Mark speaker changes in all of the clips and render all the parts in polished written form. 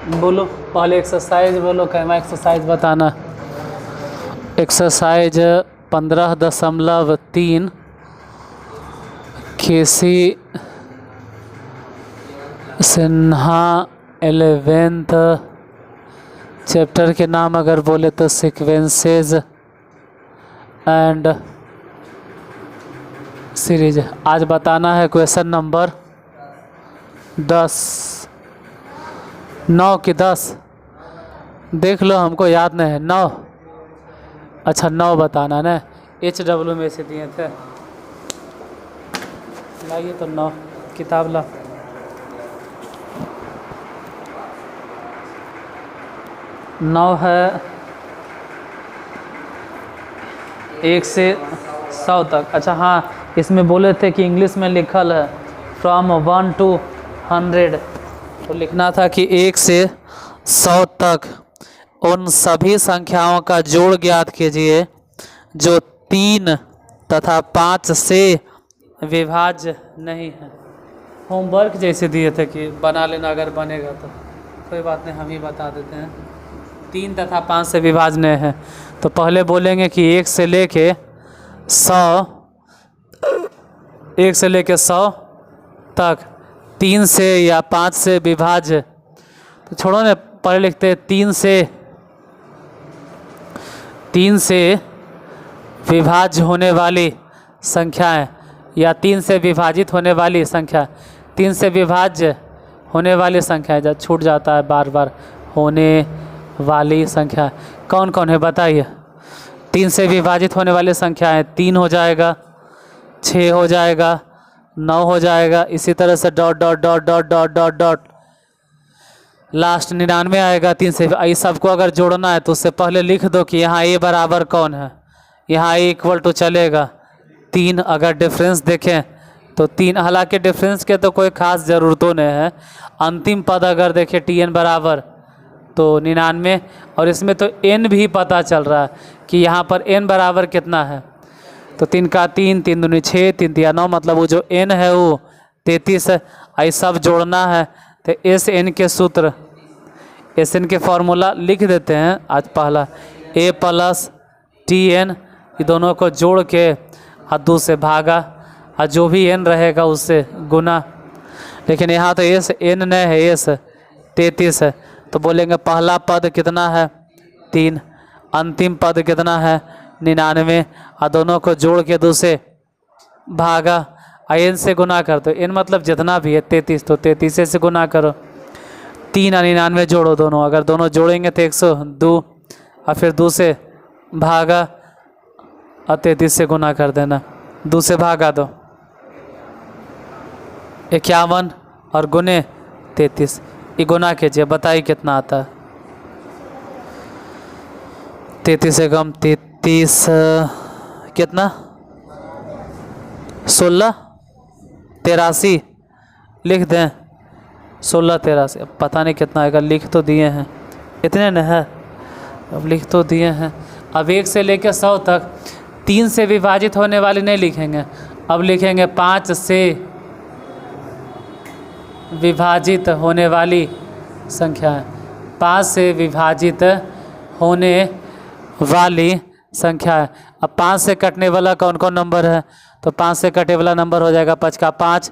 Speaker 1: बोलो पहले एक्सरसाइज बोलो, कैमा एक्सरसाइज बताना। एक्सरसाइज 15.3 केसी सिन्हा 11th चैप्टर के नाम अगर बोले तो सीक्वेंसेस एंड सीरीज। आज बताना है क्वेश्चन नंबर 10। 9 की 10 देख लो, हमको याद नहीं है। 9, अच्छा 9 बताना ना। HW में से दिए थे, लाइए तो 9 किताब ला। नौ है 1 से 100 तक। अच्छा हाँ, इसमें बोले थे कि इंग्लिश में लिखल है फ्रॉम 1 to 100, तो लिखना था कि 1 से 100 तक उन सभी संख्याओं का जोड़ ज्ञात कीजिए जो 3 तथा 5 से विभाज्य नहीं है। होमवर्क जैसे दिए थे कि बना लेना, अगर बनेगा तो कोई बात नहीं, हम ही बता देते हैं। 3 तथा 5 से विभाज्य नहीं है, तो पहले बोलेंगे कि 1 से लेके 100, 1 से लेके 100 तक 3 से या 5 से विभाज्य। तो छोड़ो ना, पहले लिखते हैं 3 से विभाज्य होने वाली संख्याएं या 3 से विभाजित होने वाली संख्या। 3 से विभाज्य होने वाली संख्या जब छूट जाता है बार बार, होने वाली संख्या कौन कौन है बताइए। 3 से विभाजित होने वाली संख्याएं 3 हो जाएगा, 6 हो जाएगा, 9 हो जाएगा, इसी तरह से dot dot dot dot dot dot dot last 99 आएगा। 3 से इस सबको अगर जोड़ना है तो उससे पहले लिख दो कि यहाँ ए बराबर कौन है। यहाँ ए इक्वल टू चलेगा 3। अगर डिफरेंस देखें तो 3, हालांकि डिफरेंस के तो कोई ख़ास ज़रूरतों नहीं है। अंतिम पद अगर देखें TN बराबर तो 99, और इसमें तो N भी पता चल रहा है कि यहाँ पर N बराबर कितना है। तो 3 का 3, 3 दूनी 6, 3 तिया 9, मतलब वो जो N है वो 33 है। ये सब जोड़ना है तो SN के सूत्र, SN के फॉर्मूला लिख देते हैं। आज पहला A + TN, ये दोनों को जोड़ के और 2 से भागा, और जो भी N रहेगा उससे गुना। लेकिन यहाँ तो N नहीं है, S 33 है, तो बोलेंगे पहला पद कितना है 3, अंतिम पद कितना है 99, और दोनों को जोड़ के 2 से भागा और N से गुना कर दो। N मतलब जितना भी है 33, तो 33 से गुना करो। 3 और 99 जोड़ो दोनों, अगर दोनों जोड़ेंगे तो 102, और फिर 2 से भागा और 33 से गुना कर देना। 2 से भागा दो 51 और गुने 33, ये गुना कीजिए, बताइए कितना आता है। 33 से कम 33 कितना 16 83 लिख दें। 16 83, अब पता नहीं कितना आएगा, लिख तो दिए हैं, इतने न है, अब लिख तो दिए हैं। अब 1 से लेकर 100 तक 3 से विभाजित होने वाली नहीं लिखेंगे, अब लिखेंगे 5 से विभाजित होने वाली संख्या है। 5 से विभाजित होने वाली संख्या है। अब 5 से कटने वाला कौन कौन नंबर है, तो 5 से कटे वाला नंबर हो जाएगा 5 का 5,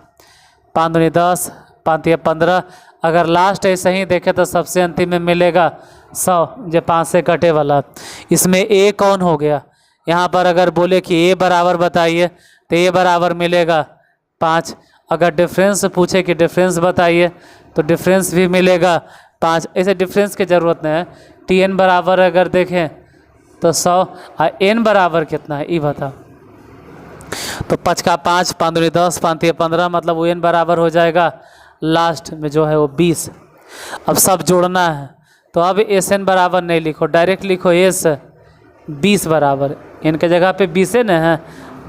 Speaker 1: 5 दूनी 10, 5 तिया 15। अगर लास्ट ऐसे ही देखें तो सबसे अंतिम में मिलेगा 100, जो 5 से कटे वाला। इसमें A कौन हो गया, यहाँ पर अगर बोले कि A बराबर बताइए तो A बराबर मिलेगा 5। अगर डिफरेंस पूछे कि डिफरेंस बताइए तो डिफरेंस भी मिलेगा 5। ऐसे डिफरेंस की ज़रूरत नहीं है। TN बराबर अगर देखें तो 100, और N बराबर कितना है ये बताओ। तो 5 का 5, 5 दूनी 10, 5 तिया 15, मतलब वो N बराबर हो जाएगा लास्ट में जो है वो 20। अब सब जोड़ना है, तो अब SN बराबर नहीं लिखो, डायरेक्ट लिखो S 20 बराबर। N के जगह पे 20 है ना, है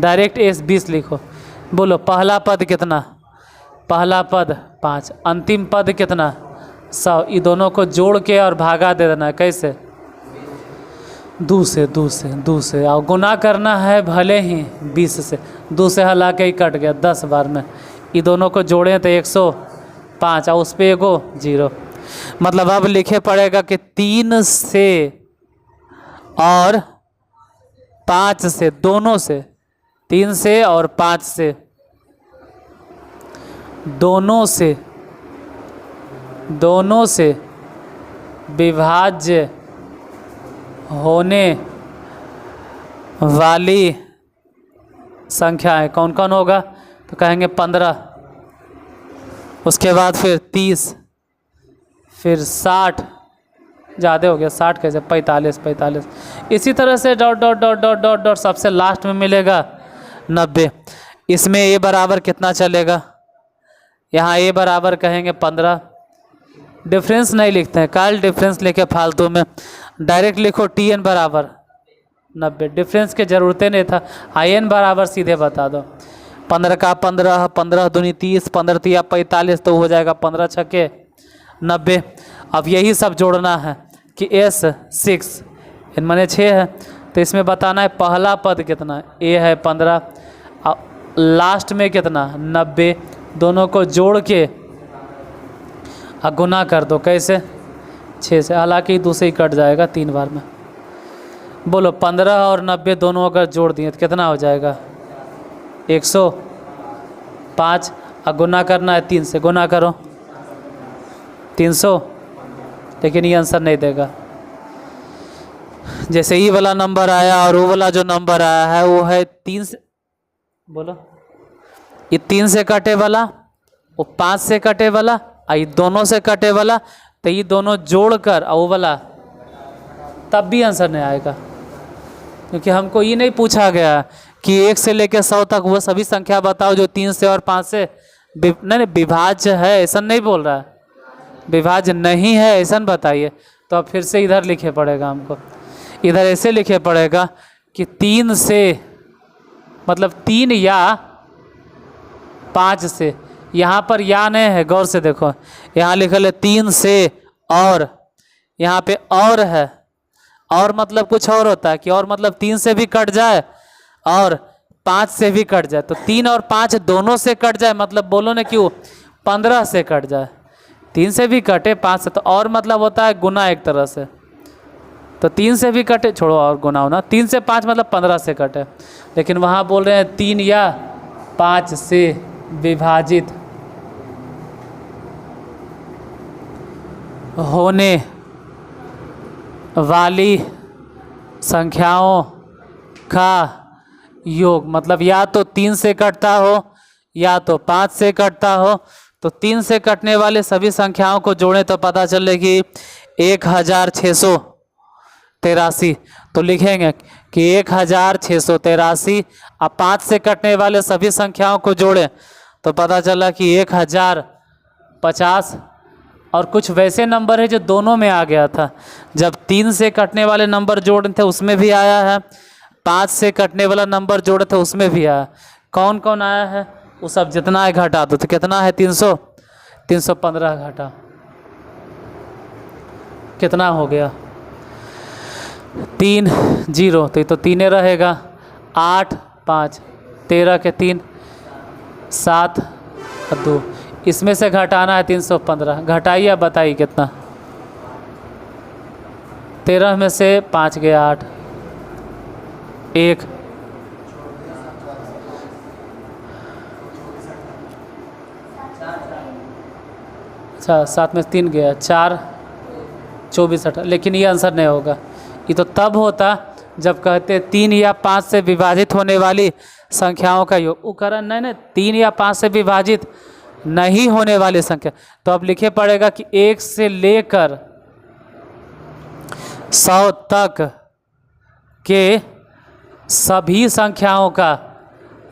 Speaker 1: डायरेक्ट S 20 लिखो। बोलो पहला पद कितना, पहला पद 5, अंतिम पद कितना 100। ये दोनों को जोड़ के और भागा दे देना है, कैसे 2 से और गुना करना है भले ही 20 से। 2 से हला के ही कट गया 10 बार में। ये दोनों को जोड़ें तो 105, और उस पर एगो 0। मतलब अब लिखे पड़ेगा कि 3 से और 5 से, दोनों से, 3 से और 5 से, दोनों से विभाज्य होने वाली संख्याएं कौन कौन होगा? तो कहेंगे 15, उसके बाद फिर 30, फिर 60, ज़्यादा हो गया 60 कैसे, 45, इसी तरह से dot dot dot dot dot dot सबसे लास्ट में मिलेगा 90। इसमें ए बराबर कितना चलेगा? यहाँ ए बराबर कहेंगे 15। डिफरेंस नहीं लिखते हैं, कल डिफरेंस लेके फालतू में, डायरेक्ट लिखो टी एन बराबर 90। डिफरेंस की ज़रूरत नहीं था, आई एन बराबर सीधे बता दो। 15 का 15, 15 दूनी 30, 15 तिया 45, तो हो जाएगा 15 छक्के 90। अब यही सब जोड़ना है कि S6 इन माने 6 है, तो इसमें बताना है पहला पद कितना है, ए है 15, लास्ट में कितना 90, दोनों को जोड़ के गुना कर दो, कैसे 6 से, हालांकि दूसरे ही कट जाएगा 3 बार में। बोलो 15 और 90 दोनों अगर जोड़ दिए तो कितना हो जाएगा 105। अब गुना करना है 3 से, गुना करो 300, लेकिन ये आंसर नहीं देगा। जैसे ई वाला नंबर आया और वो वाला जो नंबर आया है वो है 3 से, बोलो ये 3 से कटे वाला, वो 5 से कटे वाला, ये दोनों से कटे वाला, तो ये दोनों जोड़कर और वो वाला, तब भी आंसर नहीं आएगा, क्योंकि हमको ये नहीं पूछा गया कि 1 से लेकर 100 तक वो सभी संख्या बताओ जो 3 से और 5 से नहीं विभाज्य है, ऐसा नहीं बोल रहा है, विभाज्य नहीं है ऐसा बताइए। तो अब फिर से इधर लिखे पड़ेगा हमको, इधर ऐसे लिखे पड़ेगा कि 3 से मतलब 3 या 5 से, यहाँ पर या नहीं है, गौर से देखो, यहाँ लिखल है 3 से, और यहाँ पे और है, और मतलब कुछ और होता है कि और मतलब 3 से भी कट जाए और 5 से भी कट जाए, तो 3 और 5 दोनों से कट जाए, मतलब बोलो ना क्यों 15 से कट जाए, 3 से भी कटे 5 से, तो और मतलब होता है गुना एक तरह से, तो 3 से भी कटे, छोड़ो और गुना होना, 3 से 5 मतलब 15 से कटे, लेकिन वहाँ बोल रहे हैं 3 या 5 से विभाजित होने वाली संख्याओं का योग, मतलब या तो 3 से कटता हो या तो 5 से कटता हो, तो 3 से कटने वाले सभी संख्याओं को जोड़ें तो पता चलेगी 1683। तो लिखेंगे कि 1683, अब 5 से कटने वाले सभी संख्याओं को जोड़ें तो पता चला कि 1050। और कुछ वैसे नंबर है जो दोनों में आ गया था, जब 3 से कटने वाले नंबर जोड़े थे उसमें भी आया है, 5 से कटने वाला नंबर जोड़े थे उसमें भी आया। कौन कौन आया है वो सब जितना है घटा दो, तो कितना है 300, 315 घटा, कितना हो गया 3 0, तो ये तो 3 रहेगा, 8 5 13 के 3 7 और 2, इसमें से घटाना है 315, घटाइए अब बताइए कितना, 13 में से 5 गया 8, 1 अच्छा 7 में से 3 गया 4, 24 18, लेकिन ये आंसर नहीं होगा। ये तो तब होता जब कहते 3 या 5 से विभाजित होने वाली संख्याओं का योग, वो कह नहीं 3 या 5 से विभाजित नहीं होने वाली संख्या, तो अब लिखे पड़ेगा कि 1 से लेकर 100 तक के सभी संख्याओं का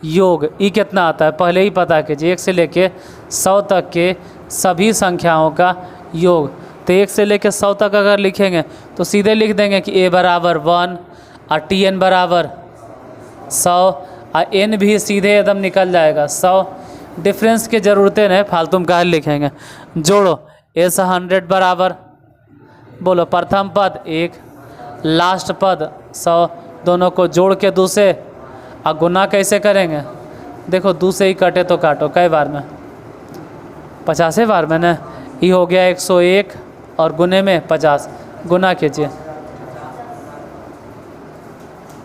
Speaker 1: योग, ये कितना आता है पहले ही पता कीजिए, 1 से लेके 100 तक के सभी संख्याओं का योग। तो 1 से लेके 100 तक अगर लिखेंगे तो सीधे लिख देंगे कि a बराबर 1 और टी एन बराबर 100, और n भी सीधे एकदम निकल जाएगा 100, डिफरेंस की ज़रूरतें नहीं, फालतू में काहे लिखेंगे। जोड़ो S100 बराबर, बोलो प्रथम पद 1, लास्ट पद 100, दोनों को जोड़ के 2 से, और गुना कैसे करेंगे, देखो 2 से ही कटे तो काटो कई बार में, 50 बार में ना, ये हो गया 101 और गुने में 50, गुना कीजिए,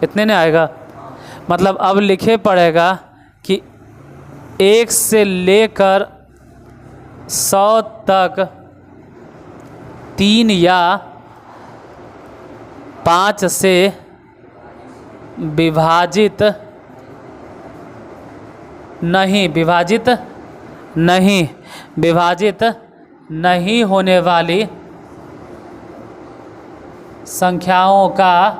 Speaker 1: इतने नहीं आएगा। मतलब अब लिखे पड़ेगा कि 1 से लेकर 100 तक 3 या 5 से विभाजित नहीं होने वाली संख्याओं का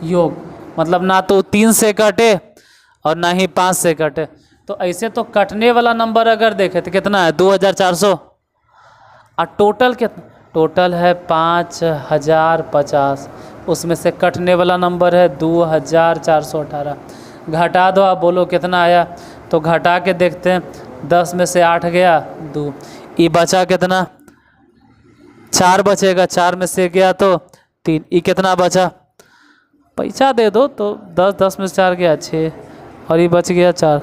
Speaker 1: योग। मतलब ना तो 3 से कटे और ना ही 5 से कटे। तो ऐसे तो कटने वाला नंबर अगर देखें तो कितना है 2400, और टोटल कितना, टोटल है 5050, उसमें से कटने वाला नंबर है 2418। घटा दो, आप बोलो कितना आया, तो घटा के देखते हैं, 10 में से 8 गया 2, ये बचा कितना, 4 बचेगा, 4 में से गया तो 3, ये कितना बचा, पैसा दे दो तो 10 में से 4 गया 6 और ये बच गया 4,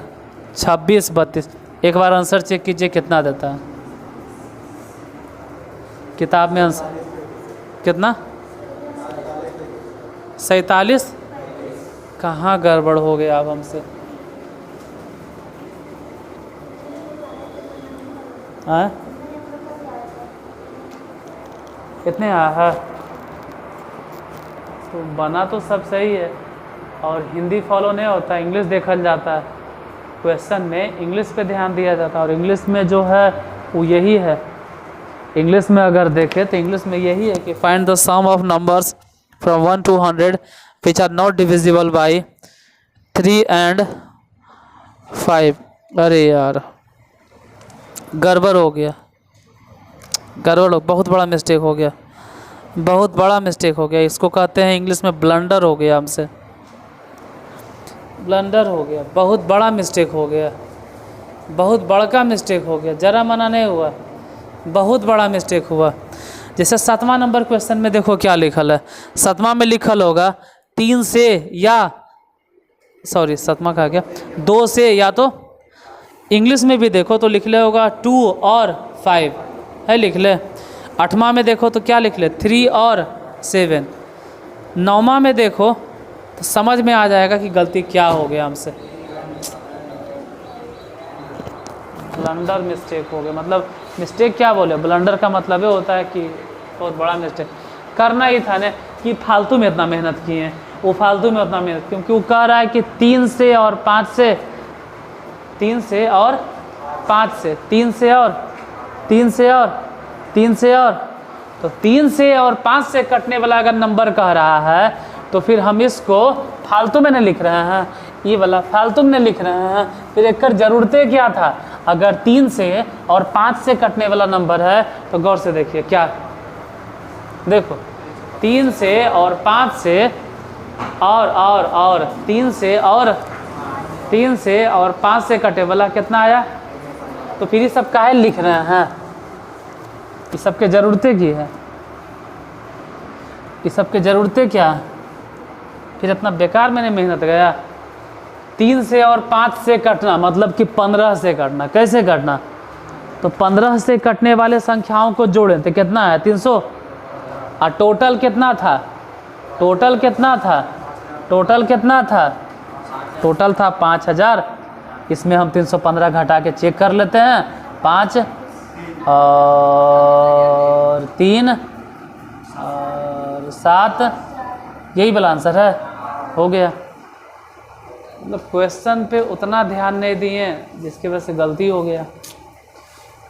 Speaker 1: 26 32। एक बार आंसर चेक कीजिए कितना देता है किताब में आंसर, कितना 47। कहाँ गड़बड़ हो गया अब हमसे, हाँ कितने आया है, तो बना तो सब सही है और हिंदी फॉलो नहीं होता, इंग्लिश देखा जाता है, क्वेश्चन में इंग्लिश पे ध्यान दिया जाता है और इंग्लिश में जो है वो यही है। इंग्लिश में अगर देखें तो इंग्लिश में यही है कि find the sum of numbers from 1 to 100 which are not divisible by 3 and 5। अरे यार गड़बड़ हो गया, बहुत बड़ा मिस्टेक हो गया, बहुत बड़ा मिस्टेक हो गया। इसको कहते हैं इंग्लिश में ब्लंडर हो गया, हमसे ब्लंडर हो गया, बहुत बड़ा मिस्टेक हो गया, बहुत बड़का मिस्टेक हो गया, जरा मना नहीं हुआ, बहुत बड़ा मिस्टेक हुआ। जैसे 7वां नंबर क्वेश्चन में देखो क्या लिखल है, 7वां में लिखल होगा 3 से या 7वां कहा गया 2 से, या तो इंग्लिश में भी देखो तो लिख ले होगा 2 और 5 है, लिख ले। 8वां में देखो तो क्या लिख ले 3 और 7। 9वां में देखो तो समझ में आ जाएगा कि गलती क्या हो गया हमसे, ब्लंडर मिस्टेक हो गया। मतलब मिस्टेक क्या बोले, ब्लंडर का मतलब ये होता है कि बहुत बड़ा मिस्टेक करना ही था ना, कि फालतू में इतना मेहनत किए हैं, वो फालतू में उतना मेहनत, क्योंकि वो कह रहा है कि 3 से और 5 से, 3 से और 5 से, 3 से और 3 से और 3 से और, तो 3 से और 5 से कटने वाला अगर नंबर कह रहा है तो फिर हम इसको फालतू में नहीं लिख रहे हैं, ये वाला फालतू में नहीं लिख रहे हैं, फिर एक ज़रूरतें क्या था। अगर 3 से और 5 से कटने वाला नंबर है तो गौर से देखिए क्या, देखो 3 से और 5 से और 3 से और 5 से कटे वाला कितना आया, तो फिर ये सब काहे लिख रहे हैं, ये सब के ज़रूरतें की है, ये सब के ज़रूरतें क्या है, फिर इतना बेकार मैंने मेहनत गया। 3 से और 5 से कटना मतलब कि 15 से कटना, कैसे कटना, तो 15 से कटने वाले संख्याओं को जोड़ें तो कितना है 300, और टोटल कितना था, टोटल था 5000। इसमें हम 315 घटा के चेक कर लेते हैं, 5 और 3 और 7, यही वाला आंसर है, हो गया। मतलब क्वेश्चन पे उतना ध्यान नहीं दिए जिसकी वजह से गलती हो गया।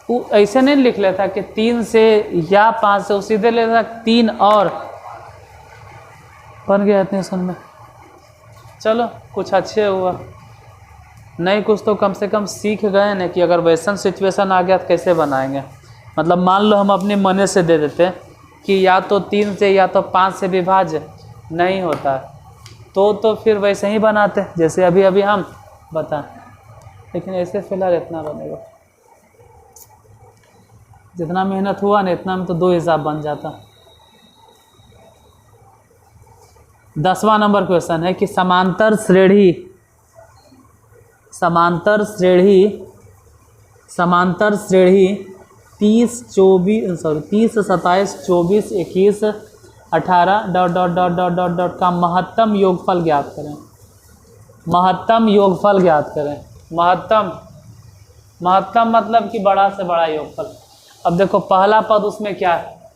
Speaker 1: वो ऐसे नहीं लिख लेता कि 3 से या 5 से, वो सीधे लेता 3 और, बन गया इतने सुन में। चलो कुछ अच्छे हुआ, नहीं कुछ तो कम से कम सीख गए ना कि अगर वैसा सिचुएशन आ गया तो कैसे बनाएंगे। मतलब मान लो हम अपने मने से दे देते कि या तो 3 से या तो 5 से विभाज्य नहीं होता, तो फिर वैसे ही बनाते जैसे अभी हम बताएं, लेकिन ऐसे फिलहाल इतना बनेगा, जितना मेहनत हुआ ना इतना में तो 2 हिसाब बन जाता। 10वां नंबर क्वेश्चन है कि समांतर श्रेणी 30 27 24 21 18 dot dot dot dot dot dot का महत्तम योगफल ज्ञात करें। महत्तम योगफल ज्ञात करें। महत्तम मतलब कि बड़ा से बड़ा योगफल। अब देखो पहला पद उसमें क्या है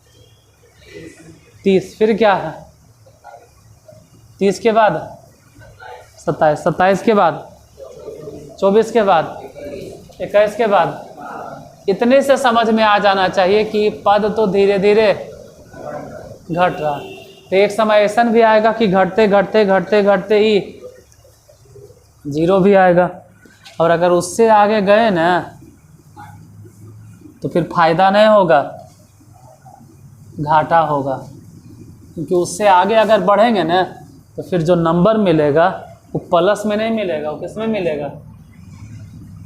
Speaker 1: 30, फिर क्या है 30 के बाद 27, 27 के बाद 24 के बाद 21 के बाद। इतने से समझ में आ जाना चाहिए कि पद तो धीरे धीरे घट रहा। तो एक समय ऐसा भी आएगा कि घटते घटते घटते घटते ही 0 भी आएगा। और अगर उससे आगे गए ना तो फिर फायदा नहीं होगा, घाटा होगा। क्योंकि उससे आगे अगर बढ़ेंगे ना तो फिर जो नंबर मिलेगा वो प्लस में नहीं मिलेगा, वो किस में मिलेगा।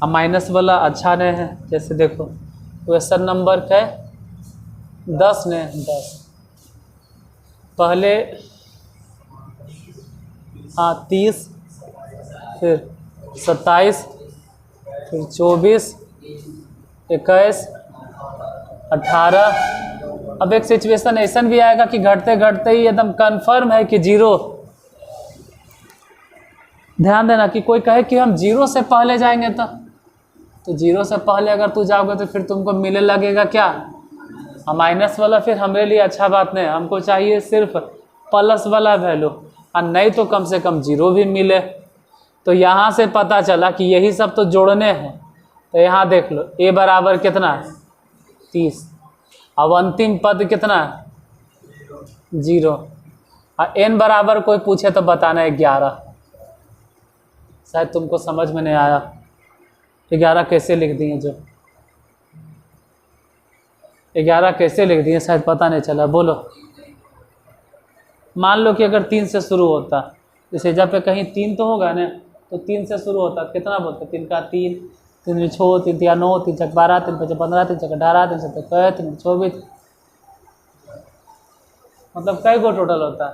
Speaker 1: अब माइनस वाला अच्छा नहीं है। जैसे देखो क्वेश्चन नंबर क्या 10 ने 10 पहले 30 फिर 27 फिर 24 21 18। अब एक सिचुएशन ऐसा भी आएगा कि घटते घटते ही एकदम कंफर्म है कि 0। ध्यान देना कि कोई कहे कि हम 0 से पहले जाएंगे तो 0 से पहले अगर तू जाओगे तो फिर तुमको मिलने लगेगा क्या माइनस वाला। फिर हमारे लिए अच्छा बात नहीं, हमको चाहिए सिर्फ प्लस वाला वैल्यू, और नहीं तो कम से कम 0 भी मिले। तो यहाँ से पता चला कि यही सब तो जोड़ने हैं। तो यहाँ देख लो a बराबर कितना 30, अब अंतिम पद कितना 0, और n बराबर कोई पूछे तो बताना है 11। शायद तुमको समझ में नहीं आया 11 कैसे लिख दिए, जो 11 कैसे लिख दिए शायद पता नहीं चला। बोलो मान लो कि अगर 3 से शुरू होता, जैसे जब पे कहीं 3 तो होगा ना, तो 3 से शुरू होता कितना बोलते 3 का 3, 3 6 3 या 9 3 6 12 3 5 15 3 6 18 3 7 3 24, मतलब कई गो टोटल होता है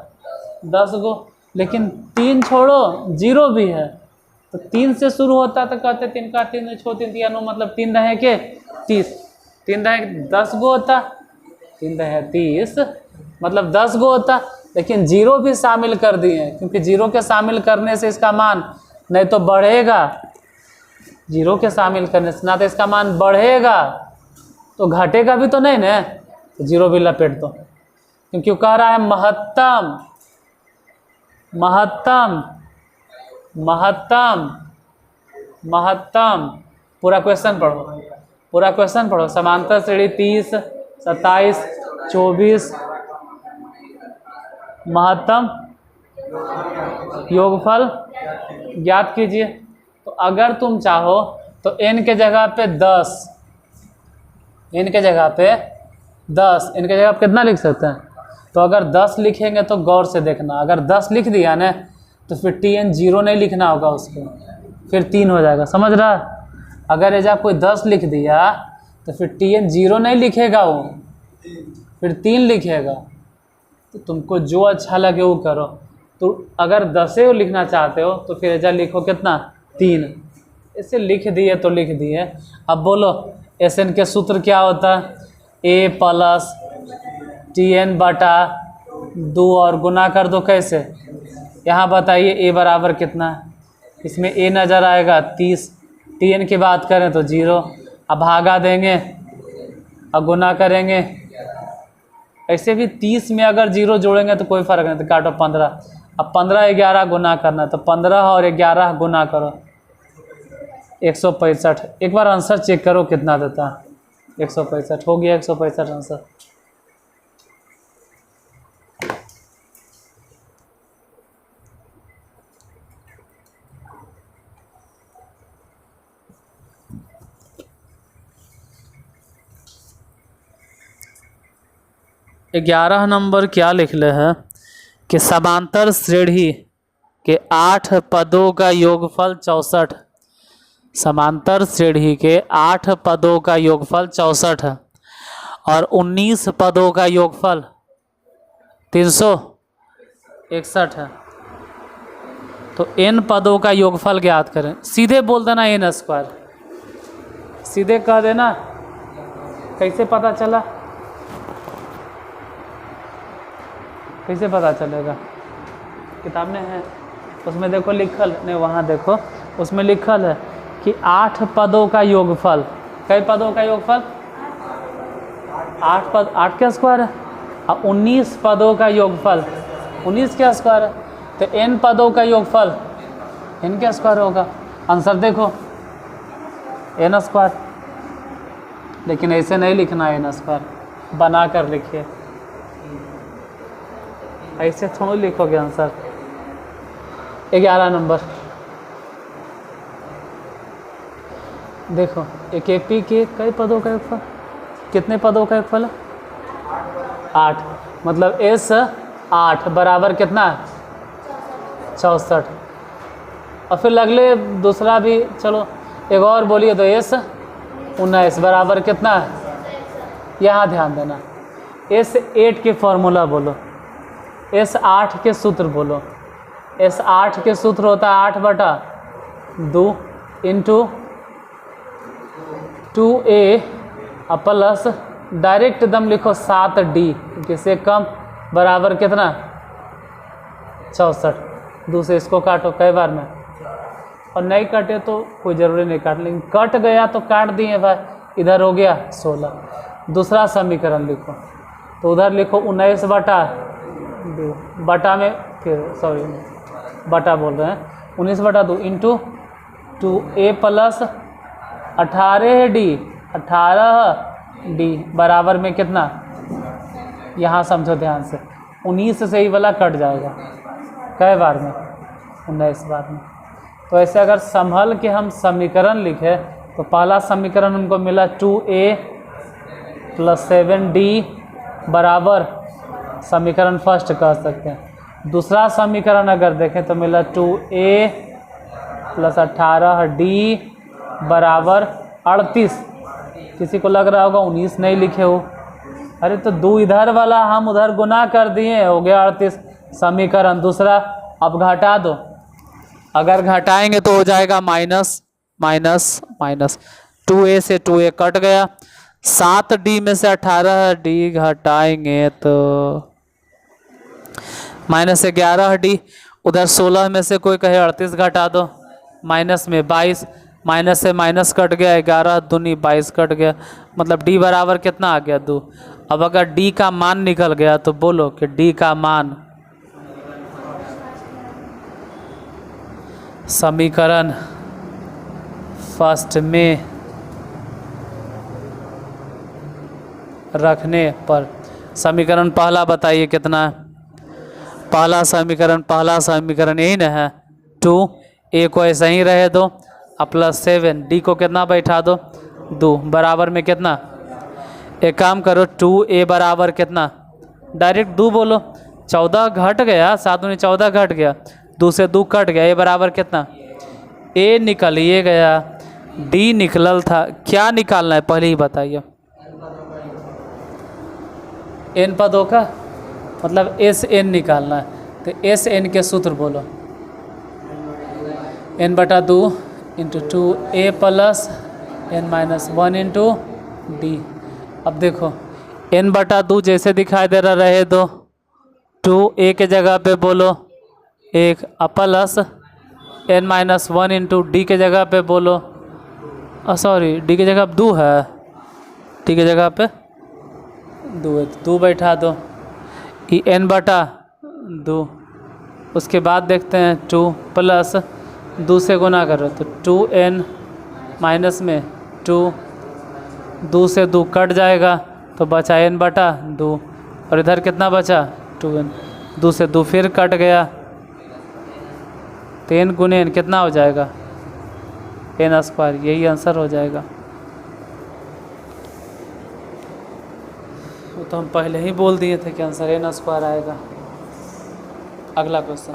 Speaker 1: 10 गो। लेकिन 3 छोड़ो 0 भी है, तो 3 से शुरू होता तो कहते 3 का 3 6 3 या 9, मतलब 3 रहे के 30, 3 रहे 10 गो होता, 3 रहे 30 मतलब 10 गो होता। लेकिन 0 भी शामिल कर दिए हैं, क्योंकि 0 के शामिल करने से इसका मान नहीं तो बढ़ेगा, 0 के शामिल करने से ना तो इसका मान बढ़ेगा तो घटेगा भी तो नहीं ना, तो 0 भी लपेट दो। क्योंकि वो कह रहा है महत्तम महत्तम महत्तम महत्तम। पूरा क्वेश्चन पढ़ो, पूरा क्वेश्चन पढ़ो। समांतर श्रेणी 30 27 24 महत्तम योगफल ज्ञात कीजिए। तो अगर तुम चाहो तो n के जगह पे 10, n के जगह पे 10, n के जगह पे कितना लिख सकते हैं। तो अगर 10 लिखेंगे तो गौर से देखना, अगर 10 लिख दिया ना तो फिर tn 0 नहीं लिखना होगा उसको, फिर 3 हो जाएगा। समझ रहा है। अगर एजा कोई 10 लिख दिया तो फिर tn 0 नहीं लिखेगा, वो फिर 3 लिखेगा। तो तुमको जो अच्छा लगे वो करो। तो अगर 10 लिखना चाहते हो तो फिर एजा लिखो कितना 3, इसे लिख दिए तो लिख दिए। अब बोलो SN के सूत्र क्या होता है, a प्लस TN बटा 2 और गुना कर दो कैसे। यहाँ बताइए a बराबर कितना है, इसमें a नज़र आएगा 30, TN की बात करें तो 0। अब भागा देंगे और गुना करेंगे। ऐसे भी 30 में अगर 0 जोड़ेंगे तो कोई फ़र्क नहीं, तो काटो 15। अब 15 11 गुना करना, तो 15 और 11 गुना करो 165। एक बार आंसर चेक करो कितना देता है, 165 हो गया। 165 आंसर। ग्यारह नंबर क्या लिख ले है कि समांतर श्रेणी के 8 पदों का योगफल 64। समांतर श्रेणी के 8 पदों का योगफल 64 है और 19 पदों का योगफल 361 है। तो n पदों का योगफल ज्ञात करें। सीधे बोल देना n स्क्वायर, सीधे कह देना कैसे पता चला? कैसे पता चलेगा? किताब में है, उसमें देखो लिखल, नहीं वहाँ देखो, उसमें लिखल है कि 8 पदों का योगफल। कई पदों का योगफल? 8 पद, 8 के स्क्वायर है, और 19 पदों का योगफल 19 के स्क्वायर है, तो n पदों का योगफल n के स्क्वायर होगा। आंसर देखो n स्क्वायर, लेकिन ऐसे नहीं लिखना है n स्क्वायर, बना कर लिखिए, ऐसे थोड़ी लिखोगे आंसर। 11 नंबर देखो, एक एपी के कई पदों का योगफल, कितने पदों का योगफल है? 8, मतलब S 8 बराबर कितना है? 64। और फिर अगले दूसरा भी, चलो एक और बोलिए तो S 19 बराबर कितना है? यहाँ ध्यान देना, S 8 के फॉर्मूला बोलो, S 8 के सूत्र बोलो। S 8 के सूत्र होता है 8/2 इंटू 2a प्लस डायरेक्ट दम लिखो 7d किससे कम बराबर कितना? 64। दूसरे इसको काटो कई बार में, और नहीं कटे तो कोई ज़रूरी नहीं काट, लेकिन कट गया तो काट दिए भाई, इधर हो गया 16। दूसरा समीकरण लिखो, तो उधर लिखो 19/2 बटा में, फिर सॉरी बटा बोल रहे हैं, 19/2 इंटू 2a प्लस 18d बराबर में कितना? यहाँ समझो ध्यान से, 19 से ही वाला कट जाएगा, कई बार में? 19 बार में। तो ऐसे अगर संभल के हम समीकरण लिखे तो पहला समीकरण हमको मिला 2a प्लस 7d बराबर, समीकरण फर्स्ट कह सकते हैं। दूसरा समीकरण अगर देखें तो मिला 2a प्लस 18d बराबर 38। किसी को लग रहा होगा 19 नहीं लिखे हो, अरे तो 2 इधर वाला हम उधर गुना कर दिए, हो गया 38 समीकरण दूसरा। अब घटा दो, अगर घटाएंगे तो हो जाएगा माइनस माइनस माइनस, 2a से 2a कट गया, 7d में से 18d घटाएंगे तो माइनस 11d, उधर 16 में से कोई कहे 38 घटा दो, माइनस में 22, माइनस से माइनस कट गया, 11 दूनी 22 कट गया, मतलब d बराबर कितना आ गया? 2। अब अगर d का मान निकल गया तो बोलो कि d का मान, समीकरण फर्स्ट में रखने पर, समीकरण पहला बताइए कितना है? पहला समीकरण यही ना है, 2a को ऐसा ही रहे दो, अब प्लस 7d को कितना बैठा दो? 2 बराबर में कितना? एक काम करो, 2a बराबर कितना? डायरेक्ट 2 बोलो, 14 घट गया, 7 दूनी 14 घट गया, 2 से 2 कट गया, a बराबर कितना? a निकलिए गया, d निकलल था, क्या निकालना है पहले ही बताइए? n पदों का, मतलब Sn निकालना है, तो Sn के सूत्र बोलो, n/2 into 2a plus n-1 into d। अब देखो n/2 जैसे दिखाई दे रहा रहे दो, 2a के जगह पे बोलो 1 प्लस n-1 इंटू d के जगह पे बोलो, सॉरी d की जगह 2 है, d की जगह पे 2 है, 2 बैठा दो, ये n/2। उसके बाद देखते हैं 2 प्लस 2 से गुना करो तो 2n माइनस में 2 से 2 कट जाएगा तो बचा n/2, और इधर कितना बचा? 2n, 2 से 2 फिर कट गया, तो n गुने n कितना हो जाएगा? n², यही आंसर हो जाएगा। वो तो हम पहले ही बोल दिए थे कि आंसर n² आएगा। अगला क्वेश्चन,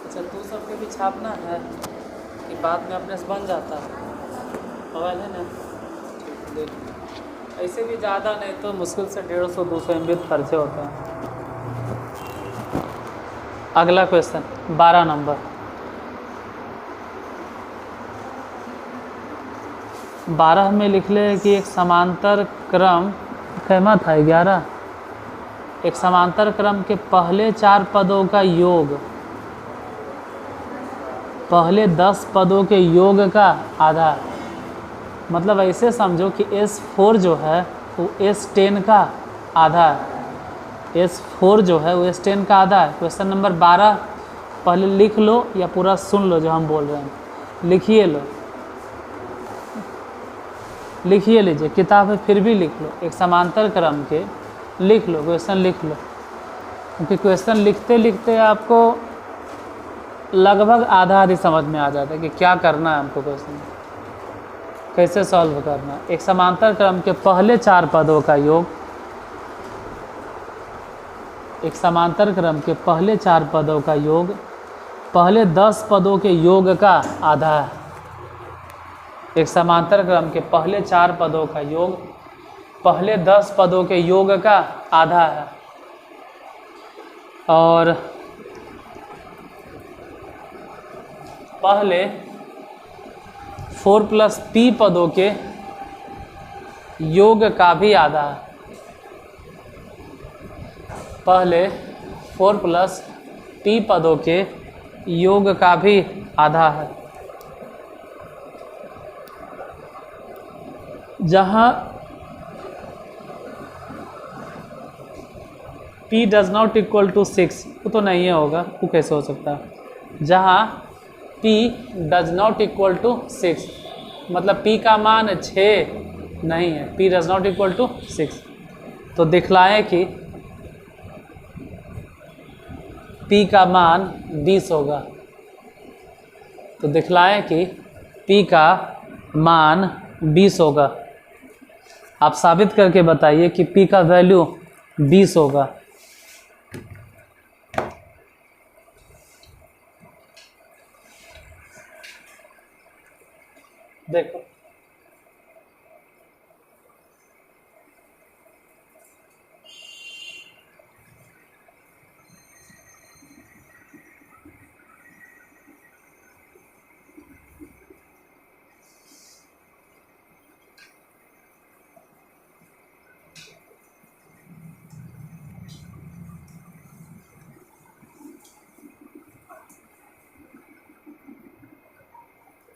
Speaker 1: अच्छा तू सबके भी छापना है कि बाद में अपने से बन जाता है, मोबाइल है ना? देख, ऐसे भी ज़्यादा नहीं तो मुश्किल से 150-200 MB खर्चे होते हैं। अगला क्वेश्चन 12 नंबर, 12 में लिख ले कि एक समांतर क्रम कैमा था 11, एक समांतर क्रम के पहले 4 पदों का योग पहले 10 पदों के योग का आधा। मतलब ऐसे समझो कि S4 जो है वो S10 का आधा है। S4 जो है वो S10 का आधा है। क्वेश्चन नंबर 12 पहले लिख लो या पूरा सुन लो जो हम बोल रहे हैं, लिखिए लो, लिखिए लीजिए, किताब है फिर भी लिख लो, एक समांतर क्रम के लिख लो, क्वेश्चन लिख लो, क्योंकि क्वेश्चन लिखते लिखते आपको लगभग आधा आधी समझ में आ जाता है कि क्या करना है हमको, क्वेश्चन कैसे सॉल्व करना है। एक समांतर क्रम के पहले 4 पदों का योग, एक समांतर क्रम के पहले 4 पदों का योग पहले 10 पदों के योग का आधा है। एक समांतर क्रम के पहले 4 पदों का योग पहले 10 पदों के योग का आधा है। और पहले 4 + p पदों के योग का भी आधा है। पहले 4 + p पदों के योग का भी आधा है। जहाँ p does not equal to 6, वो तो नहीं है होगा, वो कैसे हो सकता है। जहाँ p does not equal to 6, मतलब p का मान 6 नहीं है, p does not equal to 6, तो दिखलाएं कि p का मान 20 होगा। तो दिखलाएं कि p का मान 20 होगा। आप साबित करके बताइए कि p का वैल्यू 20 होगा। देखो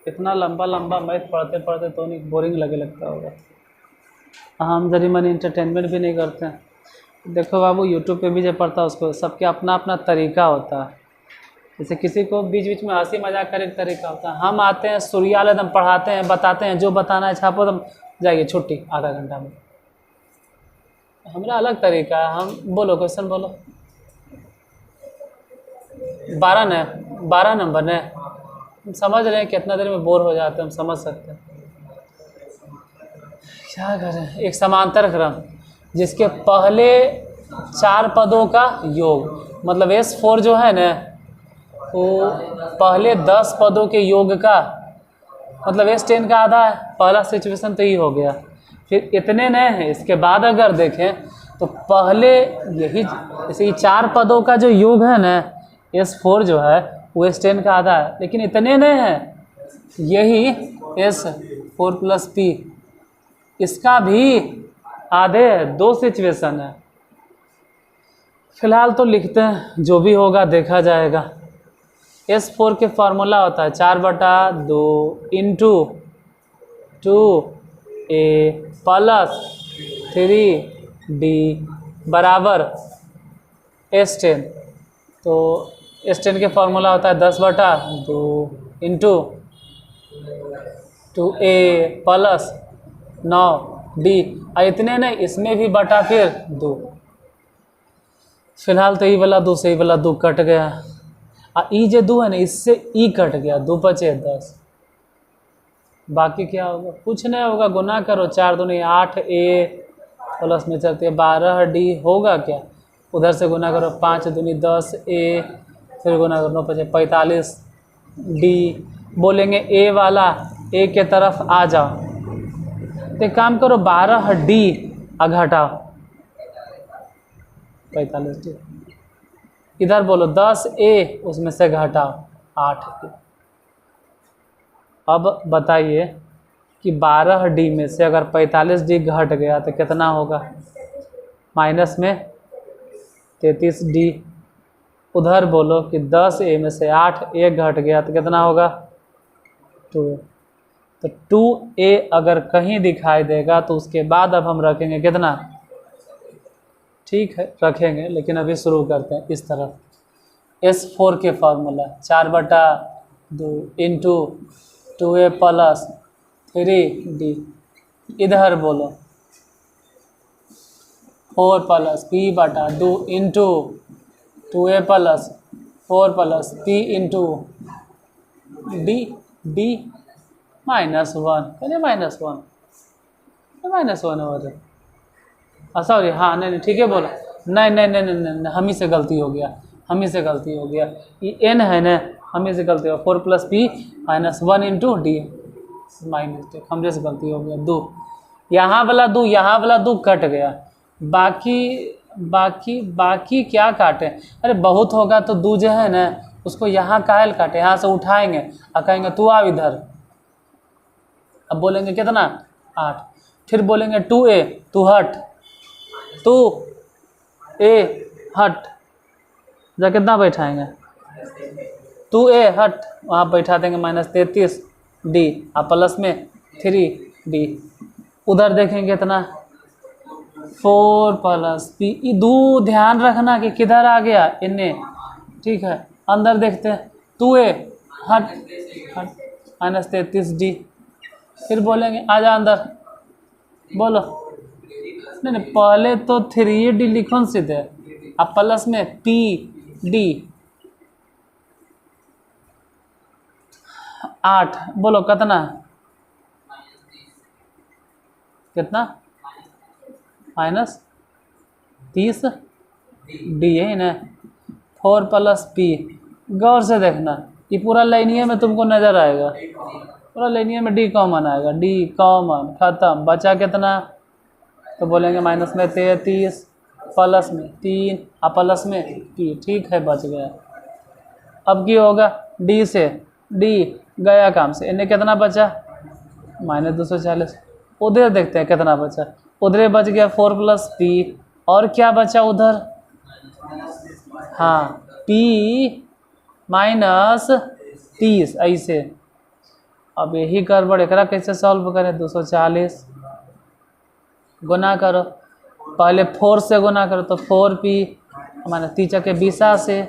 Speaker 1: इतना लंबा लंबा मैथ पढ़ते पढ़ते तो नहीं बोरिंग लगे लगता होगा। हम जरी मन इंटरटेनमेंट भी नहीं करते हैं। देखो बाबू, यूट्यूब पे भी जो पढ़ता है उसको सबके अपना अपना तरीका होता है। जैसे किसी को बीच बीच में हंसी मजाक का एक तरीका होता है। हम आते हैं सुरियाल एकदम पढ़ाते हैं, बताते हैं जो बताना है छापो, तुम जाइए छुट्टी आधा घंटा में। हमारा अलग तरीका है। हम बोलो क्वेश्चन बोलो। 12 नंबर ने हम समझ रहे हैं कितना देर में बोर हो जाते हैं, हम समझ सकते हैं। क्या करें, एक समांतर क्रम जिसके पहले 4 पदों का योग, मतलब S4 जो है ना वो पहले 10 पदों के योग का, मतलब S10 का आधा है। पहला सिचुएशन तो ये हो गया। फिर इतने नए हैं, इसके बाद अगर देखें तो पहले यही जैसे ये 4 पदों का जो योग है ना S4 जो है वो S10 का आधा है, लेकिन इतने नए हैं यही S4 + p, इसका भी आधे 2 सिचुएशन है। फिलहाल तो लिखते हैं, जो भी होगा देखा जाएगा। S4 के फार्मूला होता है 4/2 × 2a + 3d बराबर S10। तो S10 के फार्मूला होता है 10/2 × 2a + 9d, इतने नहीं, इसमें भी बटा फिर 2। फिलहाल तो ई वाला 2 से ई वाला 2 कट गया, ई जो 2 है ना इससे ई कट गया, 2 बचे 10। बाकी क्या होगा, कुछ नहीं होगा, गुना करो, 4 दूनी 8a प्लस में चलती है 12d होगा क्या, उधर से गुना करो, 5 दूनी 10a, फिर गुना करो 9 × 5 = 45d। बोलेंगे a वाला a के तरफ आ जाओ, तो एक काम करो 12d घटाओ 45d, इधर बोलो 10a उसमें से घटाओ 8a। अब बताइए कि 12D में से अगर 45D घट गया तो कितना होगा, माइनस में 33D। उधर बोलो कि 10A में से 8A घट गया तो कितना होगा, 2A। तो 2A अगर कहीं दिखाई देगा तो उसके बाद अब हम रखेंगे कितना, ठीक है रखेंगे, लेकिन अभी शुरू करते हैं इस तरफ। S4 के formula 4/2 into 2A plus 3D। इधर बोलो 4 plus P/2 into 2A plus 4 plus P into D -1, कहने -1 हो रहा, सॉरी, हाँ नहीं ठीक है बोला, नहीं हम ही से गलती हो गया, ये n है ना, हम ही से गलती हो, 4 plus P -1 into D minus, हमसे से गलती हो गया, 2 यहाँ वाला 2 कट गया, बाकी क्या काटे, अरे बहुत होगा तो 2 जो है ना उसको यहाँ कायल काटे, यहाँ से उठाएंगे और कहेंगे तू आ इधर। अब बोलेंगे कितना, 8, फिर बोलेंगे 2A तू हट, 2A हट, जा कितना बैठाएंगे, 2A हट, वहाँ बैठा देंगे -33D और प्लस में 3D। उधर देखेंगे कितना, 4 प्लस P, 2 ध्यान रखना कि किधर आ गया, इन्हें, ठीक है। अंदर देखते हैं 2A हट -33D। फिर बोलेंगे आजा अंदर, बोलो, नहीं पहले तो 3D लिखो न सीधे, अब प्लस में PD 8, बोलो कितना -30D है ना, 4 प्लस P, गौर से देखना, ये पूरा लाइनिया में तुमको नजर आएगा, पूरा लाइनिया में D कॉमन आएगा, D कॉमन, खत्म, बचा कितना, तो बोलेंगे माइनस में 33 प्लस में 3 और प्लस में P, ठीक है बच गया। अब क्या होगा, D से D गया काम से, इन्हें कितना बचा -240। उधर देखते हैं कितना बचा, उधर बच गया 4 प्लस P, और क्या बचा उधर, हाँ P -30, ऐसे। अब यही गड़बड़, एकरा कैसे सॉल्व करें, 240 गुना करो, पहले 4 से गुना करो तो 4P माइनस 3 के 20 से,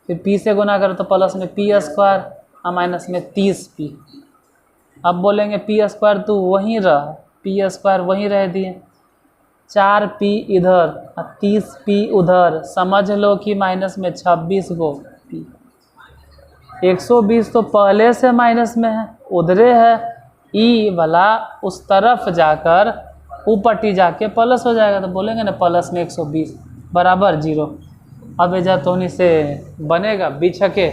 Speaker 1: फिर P से गुना करो तो प्लस में P² और माइनस में 30P। अब बोलेंगे P² तो वहीं रह, P² वहीं रह दिए, 4P इधर और 30P उधर, समझ लो कि माइनस में 26 गो P। 120 तो पहले से माइनस में है, उधरे है, E वाला उस तरफ जाकर ऊपर T जाके प्लस हो जाएगा, तो बोलेंगे ना प्लस में 120 बराबर 0। अब जा तो उन्हीं से बनेगा बिछके,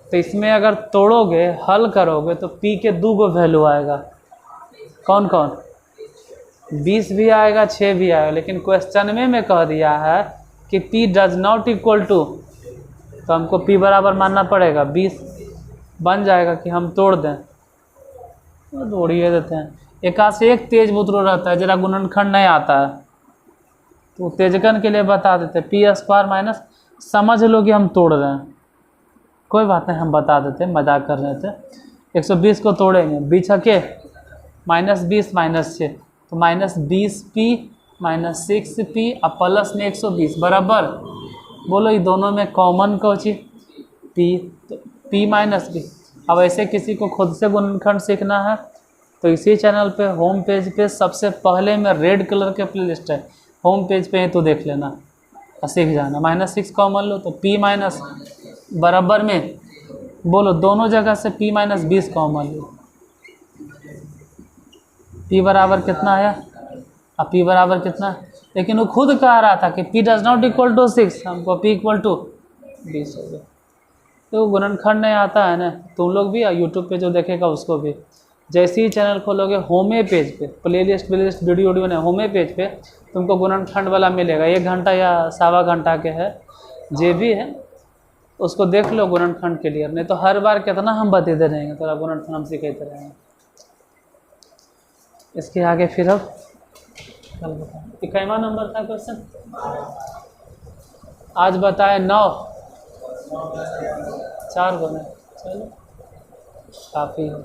Speaker 1: तो इसमें अगर तोड़ोगे हल करोगे तो P के 2 गो वैल्यू आएगा, कौन कौन, 20 भी आएगा 6 भी आएगा, लेकिन क्वेश्चन में कह दिया है कि P does not equal to, तो हमको P बराबर मानना पड़ेगा, 20 बन जाएगा कि हम तोड़ दें, तोड़िए देते हैं। एक तेज बुतरू रहता है, जरा गुणनखंड नहीं आता है तो तेजकन के लिए बता देते, P² माइनस, समझ लो कि हम तोड़ रहे हैं, कोई बात नहीं हम बता देते, मजाक कर रहे थे। 120 को तोड़ेंगे, बिछके -20 -6, तो -20P -6P और प्लस में 120 बराबर, बोलो ये दोनों में कॉमन कौन चीज, P, तो P -P। अब ऐसे किसी को खुद से गुणनखंड सीखना है तो इसी चैनल पे होम पेज पे सबसे पहले में रेड कलर के प्लेलिस्ट है, होम पेज पे ही तो देख लेना और सीख जाना। -6 कॉमन लो तो P माइनस बराबर में, बोलो दोनों जगह से P -20 कॉमन लो, P बराबर कितना आया, अब P बराबर कितना, लेकिन वो खुद कह रहा था कि P does not equal to 6, हमको P इक्वल टू 20 हो गया। तो गुणनखंड नहीं आता है ना, तुम लोग भी यूट्यूब पे जो देखेगा उसको भी, जैसे ही चैनल खोलोगे होमे पेज पे प्लेलिस्ट वीडियो नहीं, होमे पेज पे तुमको गुणनखंड वाला मिलेगा, 1 घंटा या 1.25 घंटा के है, जे भी है उसको देख लो गुणनखंड के लिए, नहीं तो हर बार कितना हम बतेते रहेंगे, थोड़ा गुणनखंड हम सिखाते रहेंगे। इसके आगे फिर अब कल बताएं। इक्कीसवां नंबर था क्वेश्चन, आज बताए 9, 4 गुना, चलो काफ़ी है।